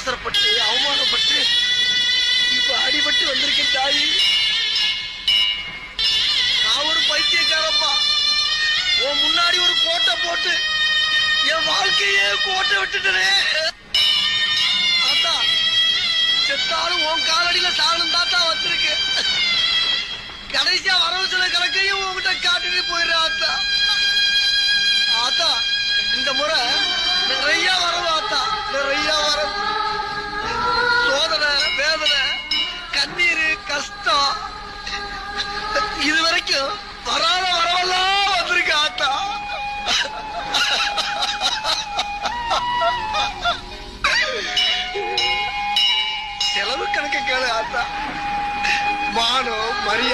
அவசரப்பட்டு அவமானப்பட்டு இப்ப அடிபட்டு வந்திருக்கேன் தாயி. நான் ஒரு பைத்தியக்காரம்மா. உன் முன்னாடி ஒரு கோட்டை போட்டு என் வாழ்க்கையே கோட்டை விட்டுட்டனே. ஆத்தா, செத்தாலும் உன் காலடியில சாகணும் தாத்தா வந்திருக்கு. கடைசியா வரவு சில கணக்கையும் உங்ககிட்ட காட்டிட்டு போயிடுறேன் ஆத்தா. ஆத்தா, இந்த முறை நிறைய வரவு ஆத்தா, நிறைய வரவு. சோதனை, வேதனை, கண்ணீர், கஷ்டம், இது வரைக்கும் வராத வரவெல்லாம் வந்திருக்கு ஆத்தா. செலவு கணக்கு கேளு ஆத்தா. மானம், மரியாதை